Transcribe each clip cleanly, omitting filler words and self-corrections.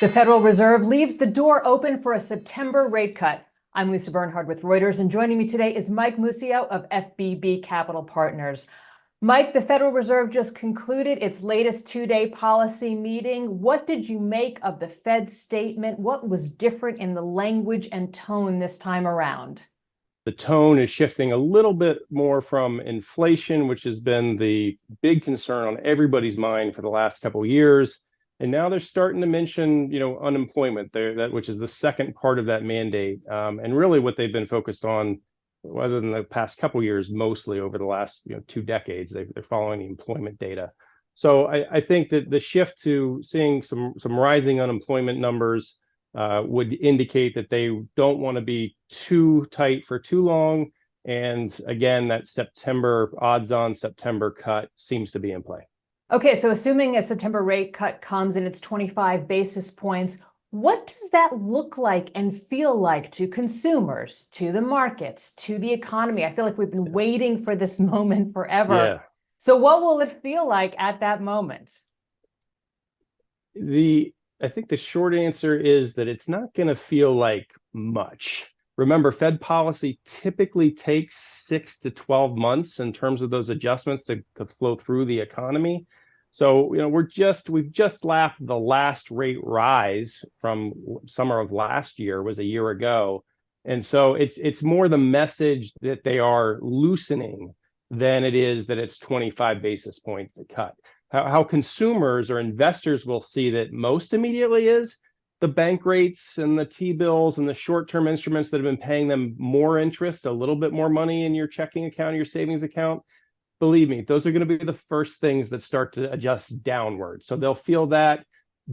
The Federal Reserve leaves the door open for a September rate cut. I'm Lisa Bernhard with Reuters, and joining me today is Mike Mussio of FBB Capital Partners. Mike, the Federal Reserve just concluded its latest two-day policy meeting. What did you make of the Fed's statement? What was different in the language and tone this time around? The tone is shifting a little bit more from inflation, which has been the big concern on everybody's mind for the last couple of years. And now they're starting to mention, unemployment there, that which is the second part of that mandate. And really what they've been focused on, other than the past couple of years, mostly over the last 2 decades, they're following the employment data. So I think that the shift to seeing some rising unemployment numbers would indicate that they don't want to be too tight for too long. And again, that odds-on September cut seems to be in play. Okay, so assuming a September rate cut comes and it's 25 basis points, what does that look like and feel like to consumers, to the markets, to the economy? I feel like we've been waiting for this moment forever. Yeah. So what will it feel like at that moment? I think the short answer is that it's not going to feel like much. Remember, Fed policy typically takes 6 to 12 months in terms of those adjustments to flow through the economy. So, we've just lapped the last rate rise from summer of last year, was a year ago. And so it's more the message that they are loosening than it is that it's 25 basis point cut. How consumers or investors will see that most immediately is the bank rates and the T-bills and the short-term instruments that have been paying them more interest, a little bit more money in your checking account or your savings account. Believe me, those are going to be the first things that start to adjust downward. So they'll feel that.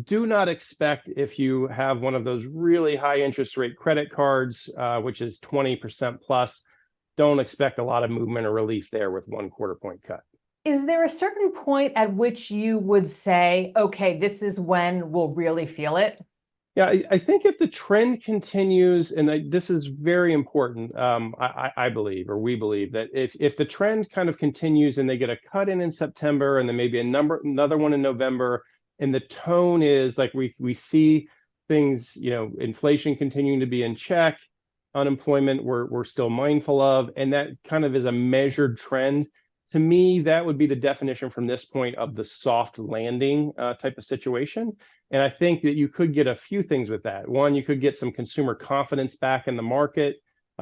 Do not expect, if you have one of those really high interest rate credit cards, which is 20% plus, don't expect a lot of movement or relief there with 1/4 point cut. Is there a certain point at which you would say, okay, this is when we'll really feel it? Yeah, I think if the trend continues, and this is very important, I believe, or we believe, that if the trend kind of continues and they get a cut in September and then maybe another one in November, and the tone is like we see things, inflation continuing to be in check, unemployment we're still mindful of, and that kind of is a measured trend. To me, that would be the definition from this point of the soft landing type of situation. And I think that you could get a few things with that. One, you could get some consumer confidence back in the market.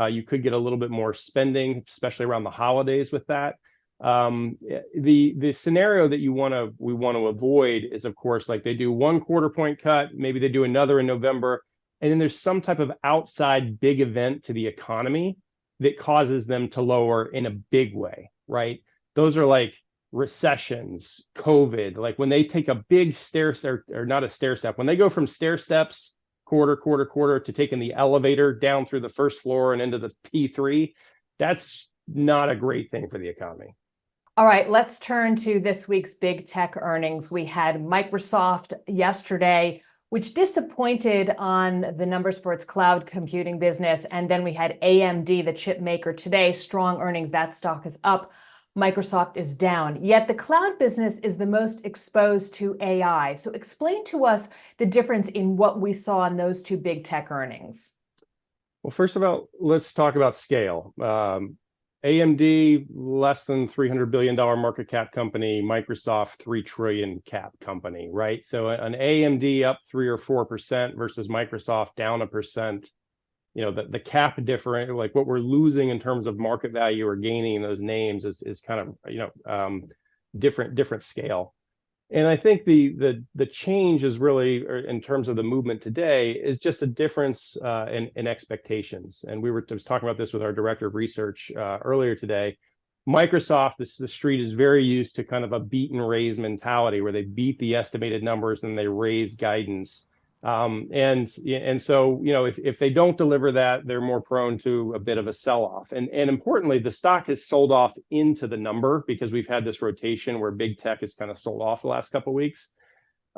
You could get a little bit more spending, especially around the holidays with that. The scenario that we want to avoid is, of course, like they do 1/4 point cut, maybe they do another in November, and then there's some type of outside big event to the economy that causes them to lower in a big way, right? Those are like recessions, COVID, like when they take a big when they go from stair steps, quarter to taking the elevator down through the first floor and into the P3, that's not a great thing for the economy. All right, let's turn to this week's big tech earnings. We had Microsoft yesterday, which disappointed on the numbers for its cloud computing business. And then we had AMD, the chip maker, today, strong earnings. That stock is up. Microsoft is down. Yet the cloud business is the most exposed to AI. So explain to us the difference in what we saw in those two big tech earnings. Well, first of all, let's talk about scale. AMD, less than $300 billion market cap company, Microsoft, $3 trillion cap company, right? So an AMD up 3 or 4% versus Microsoft down 1%. The cap difference, like what we're losing in terms of market value or gaining in those names is kind of, different scale. And I think the change is really, in terms of the movement today, is just a difference in expectations. And I was talking about this with our director of research earlier today. Microsoft, the street is very used to kind of a beat and raise mentality where they beat the estimated numbers and they raise guidance. And so, if they don't deliver that, they're more prone to a bit of a sell-off. And importantly, the stock has sold off into the number because we've had this rotation where big tech has kind of sold off the last couple of weeks.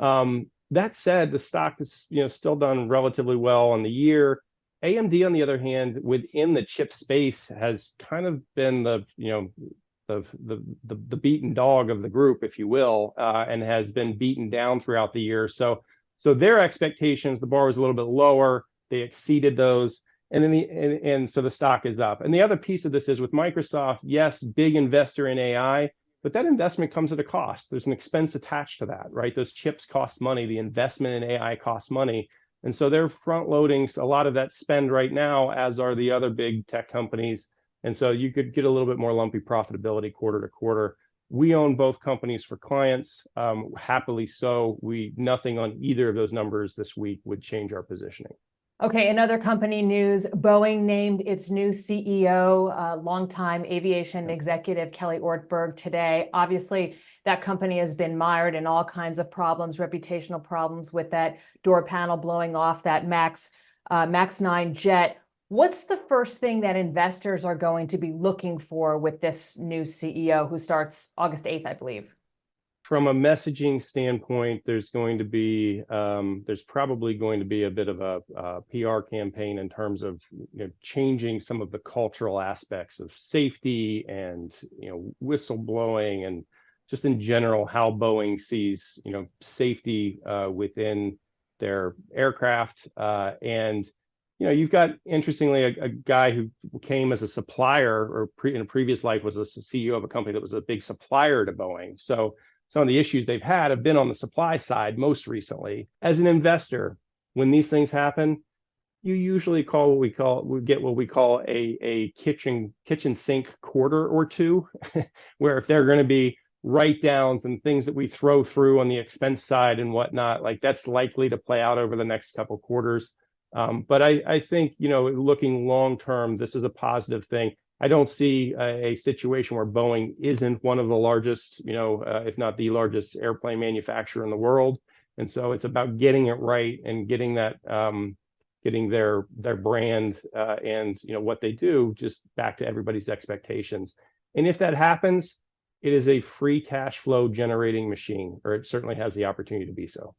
That said, the stock is, still done relatively well on the year. AMD, on the other hand, within the chip space, has kind of been the beaten dog of the group, if you will, and has been beaten down throughout the year. So So their expectations, the bar was a little bit lower. They exceeded those. And then and so the stock is up. And the other piece of this is with Microsoft, yes, big investor in AI, but that investment comes at a cost. There's an expense attached to that, right? Those chips cost money. The investment in AI costs money. And so they're front loading a lot of that spend right now, as are the other big tech companies. And so you could get a little bit more lumpy profitability quarter to quarter. We own both companies for clients, happily so. Nothing on either of those numbers this week would change our positioning. Okay, in other company news, Boeing named its new CEO, longtime aviation executive Kelly Ortberg today. Obviously, that company has been mired in all kinds of problems, reputational problems with that door panel blowing off that MAX 9 jet. What's the first thing that investors are going to be looking for with this new CEO who starts August 8th, I believe? From a messaging standpoint, there's probably going to be a bit of a PR campaign in terms of changing some of the cultural aspects of safety and whistleblowing, and just in general how Boeing sees safety within their aircraft. And you've got, interestingly, a guy who came as a supplier, or in a previous life was a CEO of a company that was a big supplier to Boeing. So some of the issues they've had have been on the supply side most recently. As an investor, when these things happen, you usually get what we call a kitchen sink quarter or two, where if there are going to be write-downs and things that we throw through on the expense side and whatnot, like that's likely to play out over the next couple quarters. But I think, looking long term, this is a positive thing. I don't see a situation where Boeing isn't one of the largest, if not the largest airplane manufacturer in the world. And so it's about getting it right and getting that, getting their brand and what they do just back to everybody's expectations. And if that happens, it is a free cash flow generating machine, or it certainly has the opportunity to be so.